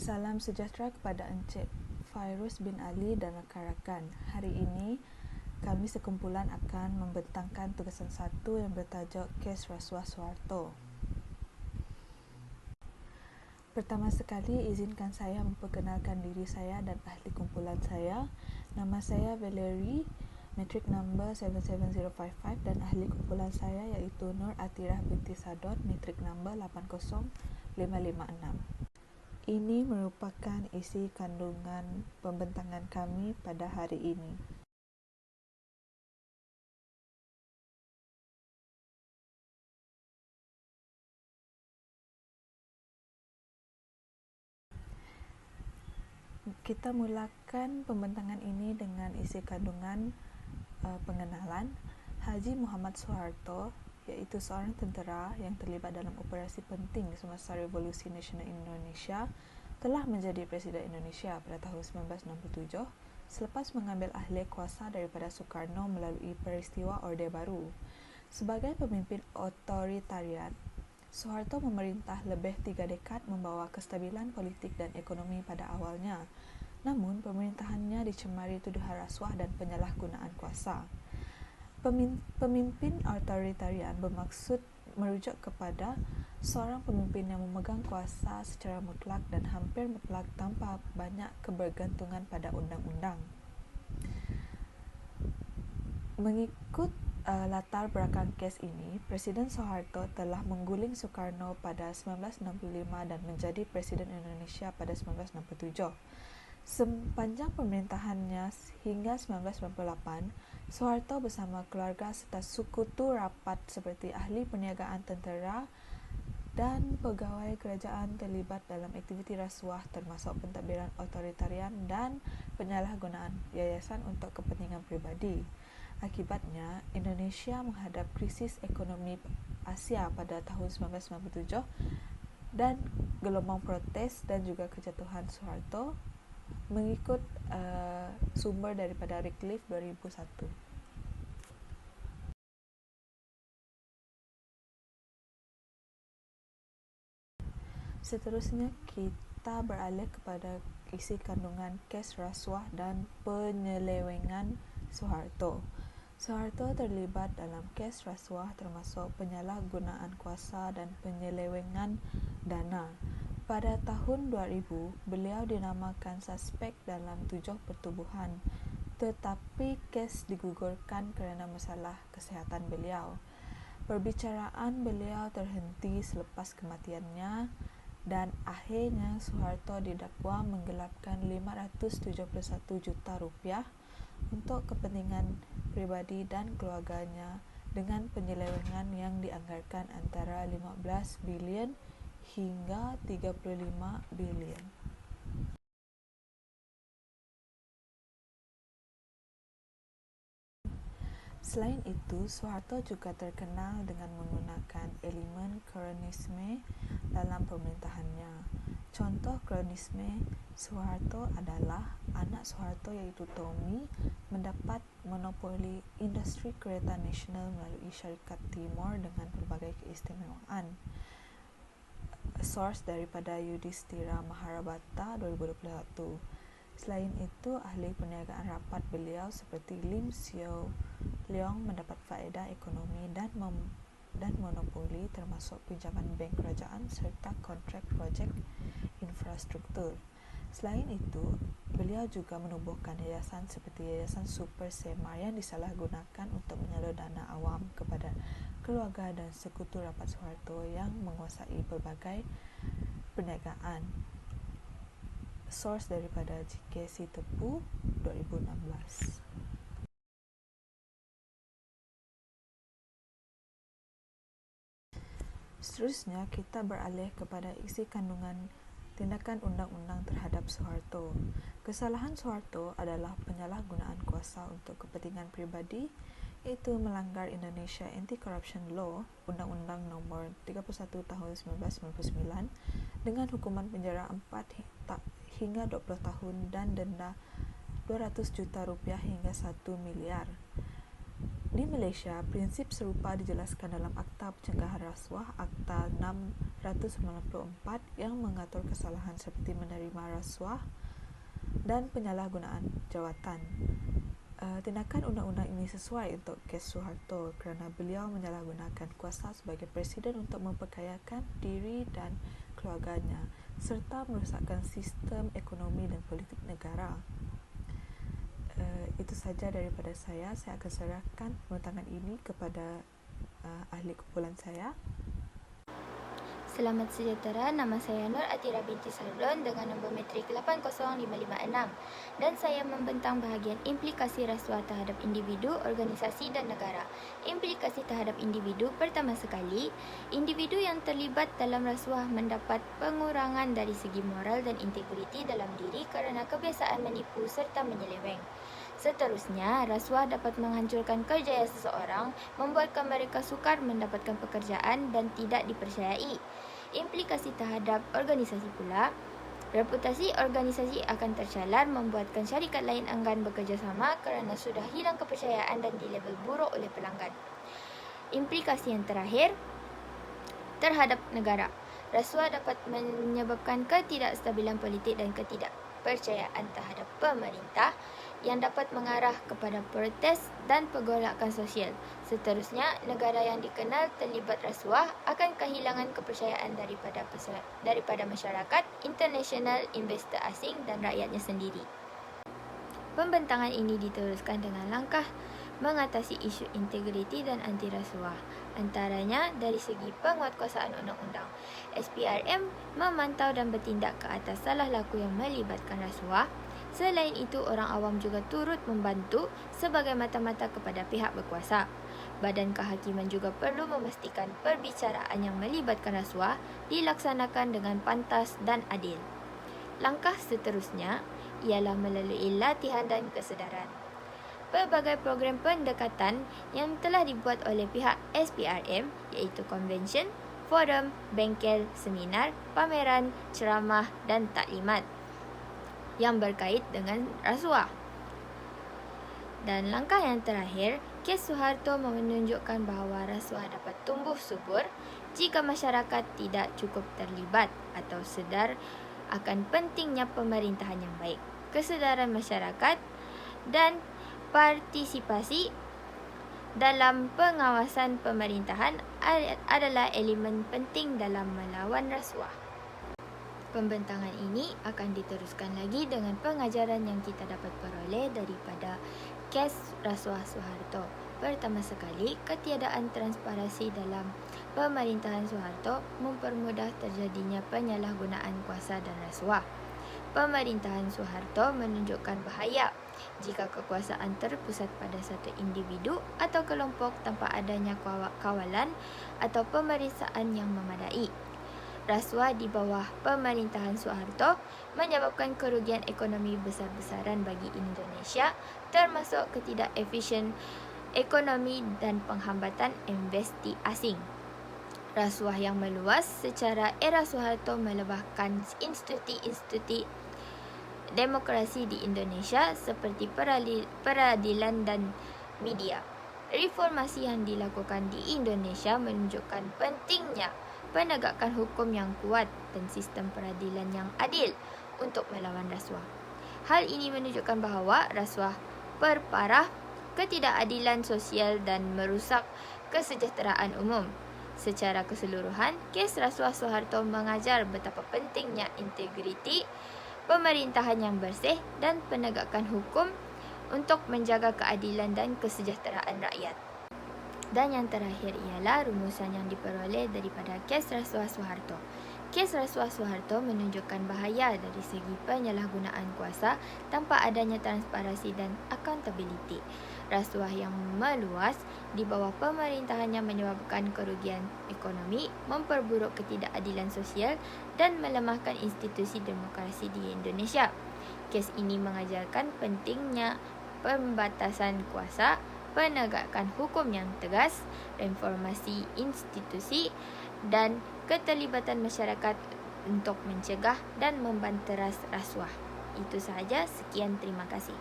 Salam sejahtera kepada Encik Fairuz bin Ali dan rakan-rakan. Hari ini, kami sekumpulan akan membentangkan tugasan satu yang bertajuk Kes Rasuah Suharto. Pertama sekali, izinkan saya memperkenalkan diri saya dan ahli kumpulan saya. Nama saya Valerie, metrik number 77055 dan ahli kumpulan saya iaitu Nur Atirah binti Sadot, metrik number 80556. Ini merupakan isi kandungan pembentangan kami pada hari ini. Kita mulakan pembentangan ini dengan isi kandungan pengenalan. Haji Muhammad Suharto iaitu seorang tentera yang terlibat dalam operasi penting semasa Revolusi Nasional Indonesia telah menjadi Presiden Indonesia pada tahun 1967 selepas mengambil alih kuasa daripada Soekarno melalui peristiwa Orde Baru. Sebagai pemimpin otoritarian, Suharto memerintah lebih 3 dekad membawa kestabilan politik dan ekonomi pada awalnya. Namun, pemerintahannya dicemari tuduhan rasuah dan penyalahgunaan kuasa. Pemimpin otoritarian bermaksud merujuk kepada seorang pemimpin yang memegang kuasa secara mutlak dan hampir mutlak tanpa banyak kebergantungan pada undang-undang. Mengikut latar belakang kes ini, Presiden Soeharto telah mengguling Soekarno pada 1965 dan menjadi Presiden Indonesia pada 1967. Sepanjang pemerintahannya hingga 1998, Soeharto bersama keluarga serta sekutu rapat seperti ahli perniagaan tentera dan pegawai kerajaan terlibat dalam aktiviti rasuah termasuk pentadbiran otoritarian dan penyalahgunaan yayasan untuk kepentingan peribadi. Akibatnya, Indonesia menghadap krisis ekonomi Asia pada tahun 1997 dan gelombang protes dan juga kejatuhan Soeharto mengikut sumber daripada Wycliffe 2001. Seterusnya, kita beralih kepada isi kandungan kes rasuah dan penyelewengan Soeharto. Soeharto terlibat dalam kes rasuah termasuk penyalahgunaan kuasa dan penyelewengan dana. Pada tahun 2000, beliau dinamakan suspek dalam 7 pertubuhan, tetapi kes digugurkan kerana masalah kesihatan beliau. Perbicaraan beliau terhenti selepas kematiannya dan akhirnya Soeharto didakwa menggelapkan 571 juta rupiah untuk kepentingan peribadi dan keluarganya dengan penyelewengan yang dianggarkan antara 15 bilion hingga 35 bilion. Selain itu, Soeharto juga terkenal dengan menggunakan elemen kronisme dalam pemerintahannya. Contoh kronisme Soeharto adalah anak Soeharto iaitu Tommy mendapat monopoli industri kereta nasional melalui syarikat Timur dengan pelbagai keistimewaan. Source daripada Yudhistira Mahabharata 2021. Selain itu, ahli perniagaan rapat beliau seperti Lim Sio Leong mendapat faedah ekonomi dan monopoli termasuk pinjaman bank kerajaan serta kontrak projek infrastruktur. Selain itu, beliau juga menubuhkan yayasan seperti Yayasan Super Semar yang disalahgunakan untuk menyalur dana awam kepada keluarga dan sekutu rapat Soeharto yang menguasai pelbagai perniagaan. Source daripada GKC Tepu 2016. Seterusnya, kita beralih kepada isi kandungan tindakan undang-undang terhadap Soeharto. Kesalahan Soeharto adalah penyalahgunaan kuasa untuk kepentingan peribadi, iaitu melanggar Indonesia Anti-Corruption Law, Undang-Undang Nombor 31 Tahun 1999 dengan hukuman penjara 4 hingga 20 tahun dan denda 200 juta rupiah hingga 1 miliar. Di Malaysia, prinsip serupa dijelaskan dalam Akta Pencegahan Rasuah Akta 694 yang mengatur kesalahan seperti menerima rasuah dan penyalahgunaan jawatan. Tindakan undang-undang ini sesuai untuk kes Suharto kerana beliau menyalahgunakan kuasa sebagai presiden untuk memperkayakan diri dan keluarganya serta merosakkan sistem ekonomi dan politik negara. Itu saja daripada saya. Saya akan serahkan pembintangan ini kepada ahli kumpulan saya. Selamat sejahtera, nama saya Nur Atira binti Sarlon dengan nombor metrik 80556 dan saya membentang bahagian implikasi rasuah terhadap individu, organisasi dan negara. Implikasi terhadap individu, pertama sekali, individu yang terlibat dalam rasuah mendapat pengurangan dari segi moral dan integriti dalam diri kerana kebiasaan menipu serta menyeleweng. Seterusnya, rasuah dapat menghancurkan kerjaya seseorang, membuatkan mereka sukar mendapatkan pekerjaan dan tidak dipercayai. Implikasi terhadap organisasi pula, reputasi organisasi akan tercalar, membuatkan syarikat lain enggan bekerjasama kerana sudah hilang kepercayaan dan dilabel buruk oleh pelanggan. Implikasi yang terakhir, terhadap negara. Rasuah dapat menyebabkan ketidakstabilan politik dan ketidakpercayaan terhadap pemerintah yang dapat mengarah kepada protes dan pergolakan sosial. Seterusnya, negara yang dikenal terlibat rasuah akan kehilangan kepercayaan daripada masyarakat, internasional, investor asing dan rakyatnya sendiri. Pembentangan ini diteruskan dengan langkah mengatasi isu integriti dan anti rasuah. Antaranya dari segi penguatkuasaan undang-undang. SPRM memantau dan bertindak ke atas salah laku yang melibatkan rasuah. Selain itu, orang awam juga turut membantu sebagai mata-mata kepada pihak berkuasa. Badan Kehakiman juga perlu memastikan perbicaraan yang melibatkan rasuah dilaksanakan dengan pantas dan adil. Langkah seterusnya ialah melalui latihan dan kesedaran. Pelbagai program pendekatan yang telah dibuat oleh pihak SPRM iaitu konvensyen, forum, bengkel, seminar, pameran, ceramah dan taklimat yang berkait dengan rasuah. Dan langkah yang terakhir, kes Suharto menunjukkan bahawa rasuah dapat tumbuh subur jika masyarakat tidak cukup terlibat atau sedar akan pentingnya pemerintahan yang baik. Kesedaran masyarakat dan partisipasi dalam pengawasan pemerintahan adalah elemen penting dalam melawan rasuah. Pembentangan ini akan diteruskan lagi dengan pengajaran yang kita dapat peroleh daripada kes rasuah Suharto. Pertama sekali, ketiadaan transparansi dalam pemerintahan Suharto mempermudah terjadinya penyalahgunaan kuasa dan rasuah. Pemerintahan Suharto menunjukkan bahaya jika kekuasaan terpusat pada satu individu atau kelompok tanpa adanya kawalan atau pemeriksaan yang memadai. Rasuah di bawah pemerintahan Suharto menyebabkan kerugian ekonomi besar-besaran bagi Indonesia, termasuk ketidakefisien ekonomi dan penghambatan investasi asing. Rasuah yang meluas secara era Suharto melebahkan institusi demokrasi di Indonesia seperti peradilan dan media. Reformasi yang dilakukan di Indonesia menunjukkan pentingnya penegakan hukum yang kuat dan sistem peradilan yang adil untuk melawan rasuah. Hal ini menunjukkan bahawa rasuah perparah ketidakadilan sosial dan merusak kesejahteraan umum. Secara keseluruhan, kes rasuah Suharto mengajar betapa pentingnya integriti, pemerintahan yang bersih dan penegakan hukum untuk menjaga keadilan dan kesejahteraan rakyat. Dan yang terakhir ialah rumusan yang diperoleh daripada kes rasuah Suharto. Kes rasuah Suharto menunjukkan bahaya dari segi penyalahgunaan kuasa tanpa adanya transparansi dan accountability. Rasuah yang meluas di bawah pemerintahannya menyebabkan kerugian ekonomi, memperburuk ketidakadilan sosial dan melemahkan institusi demokrasi di Indonesia. Kes ini mengajarkan pentingnya pembatasan kuasa, penegakan hukum yang tegas, reformasi institusi dan keterlibatan masyarakat untuk mencegah dan membanteras rasuah. Itu sahaja, sekian, terima kasih.